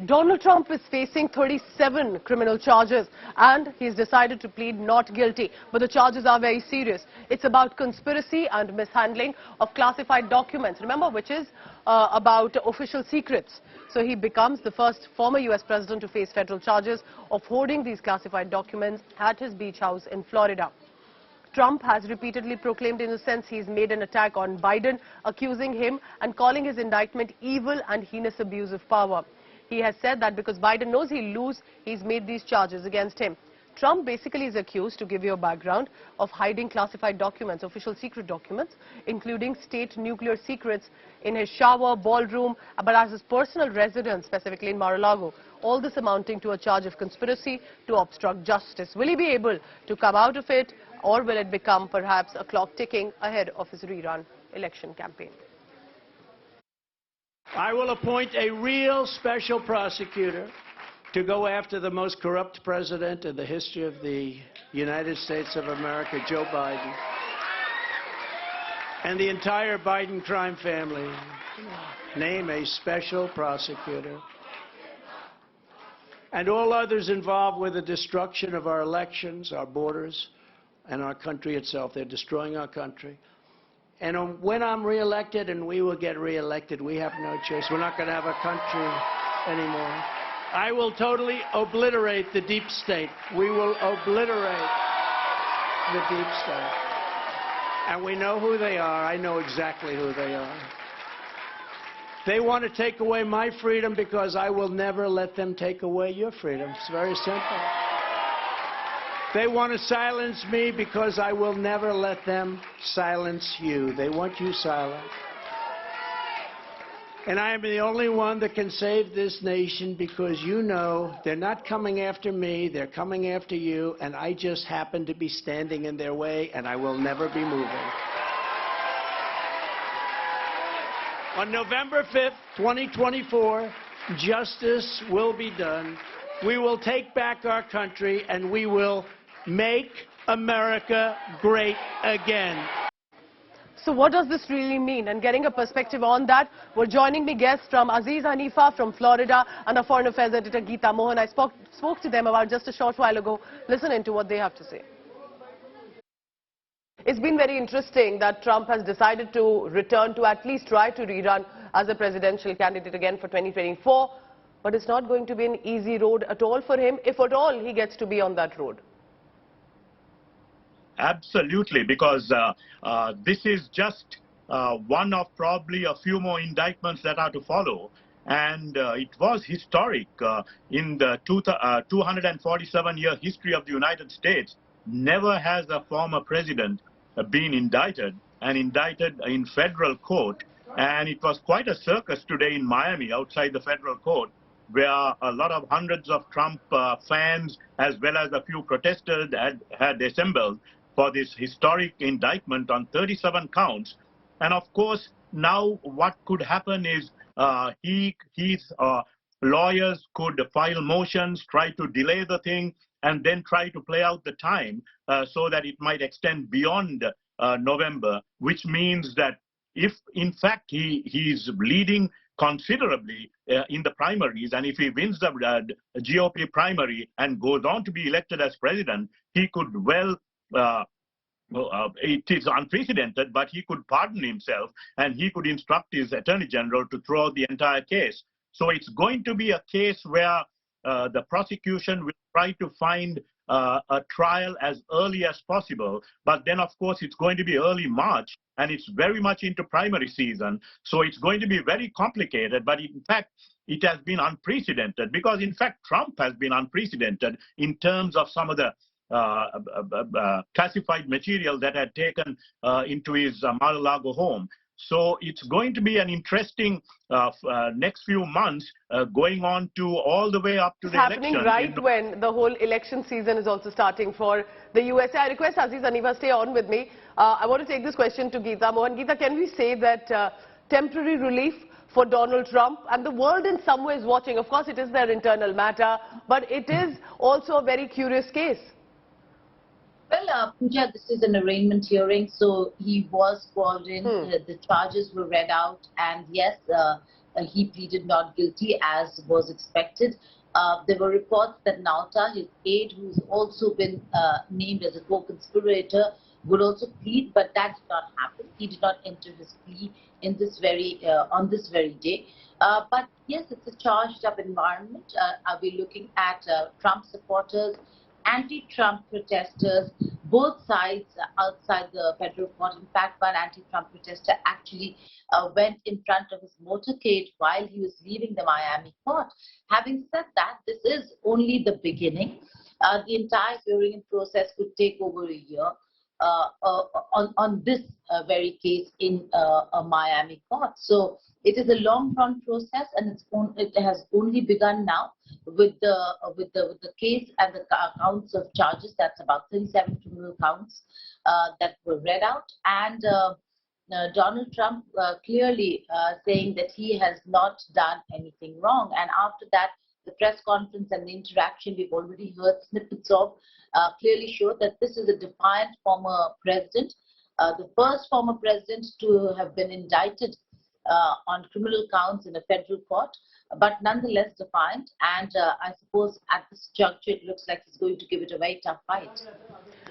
Donald Trump is facing 37 criminal charges and he's decided to plead not guilty. But the charges are very serious. It's about conspiracy and mishandling of classified documents, remember, which is about official secrets. So he becomes the first former US president to face federal charges of hoarding these classified documents at his beach house in Florida. Trump has repeatedly proclaimed innocence. He's made an attack on Biden, accusing him and calling his indictment evil and heinous abuse of power. He has said that because Biden knows he'll lose, he's made these charges against him. Trump basically is accused, to give you a background, of hiding classified documents, official secret documents, including state nuclear secrets in his shower, ballroom, but as his personal residence, specifically in Mar-a-Lago. All this amounting to a charge of conspiracy to obstruct justice. Will he be able to come out of it, or will it become perhaps a clock ticking ahead of his rerun election campaign? I will appoint a real special prosecutor to go after the most corrupt president in the history of the United States of America, Joe Biden, and the entire Biden crime family. Name a special prosecutor. And all others involved with the destruction of our elections, our borders, and our country itself. They're destroying our country. And when I'm reelected, and we will get reelected, we have no choice. We're not going to have a country anymore. I will totally obliterate the deep state. We will obliterate the deep state. And we know who they are. I know exactly who they are. They want to take away my freedom because I will never let them take away your freedom. It's very simple. They want to silence me because I will never let them silence you. They want you silent. And I am the only one that can save this nation because you know they're not coming after me, they're coming after you, and I just happen to be standing in their way, and I will never be moving. On November 5th, 2024, justice will be done. We will take back our country, and we will make America great again. So what does this really mean? And getting a perspective on that, we're joining me guests from Aziz Hanifa from Florida and our foreign affairs editor Geeta Mohan. I spoke to them about just a short while ago. Listen into what they have to say. It's been very interesting that Trump has decided to return to at least try to rerun as a presidential candidate again for 2024. But it's not going to be an easy road at all for him, if at all he gets to be on that road. Absolutely, because this is just one of probably a few more indictments that are to follow. And it was historic in the 247-year history of the United States. Never has a former president been indicted, and indicted in federal court. And it was quite a circus today in Miami outside the federal court, where a lot of hundreds of Trump fans as well as a few protesters had assembled for this historic indictment on 37 counts. And of course, now what could happen is his lawyers could file motions, try to delay the thing, and then try to play out the time so that it might extend beyond November, which means that if in fact he's leading considerably in the primaries, and if he wins the GOP primary and goes on to be elected as president, he could well it is unprecedented, but he could pardon himself and he could instruct his attorney general to throw out the entire case. So it's going to be a case where the prosecution will try to find a trial as early as possible. But then, of course, it's going to be early March, and it's very much into primary season. So it's going to be very complicated. But in fact, it has been unprecedented because, in fact, Trump has been unprecedented in terms of some of the classified material that had taken into his Mar-a-Lago home. So it's going to be an interesting next few months going on to all the way up to the election. Happening right when the whole election season is also starting for the USA. I request Aziz Hanifa stay on with me. I want to take this question to Geeta Mohan. Geeta, can we say that temporary relief for Donald Trump and the world in some ways watching? Of course, it is their internal matter, but it is also a very curious case. Well, Pooja, this is an arraignment hearing, so he was called in. The charges were read out, and yes, he pleaded not guilty as was expected. There were reports that Nauta, his aide, who's also been named as a co-conspirator, would also plead, but that did not happen. He did not enter his plea in this on this very day. But yes, it's a charged-up environment. Are we looking at Trump supporters, anti-Trump protesters, both sides outside the federal court? In fact, one anti-Trump protester actually went in front of his motorcade while he was leaving the Miami court. Having said that, this is only the beginning. The entire hearing process could take over a year on this very case in a Miami court. So it is a long-run process, and it has only begun now with the case and the counts of charges. That's about 37 criminal counts that were read out, and Donald Trump clearly saying that he has not done anything wrong. And after that, the press conference and the interaction we've already heard snippets of clearly show that this is a defiant former president, the first former president to have been indicted on criminal counts in a federal court, but nonetheless defiant. And I suppose at this juncture, it looks like he's going to give it a very tough fight.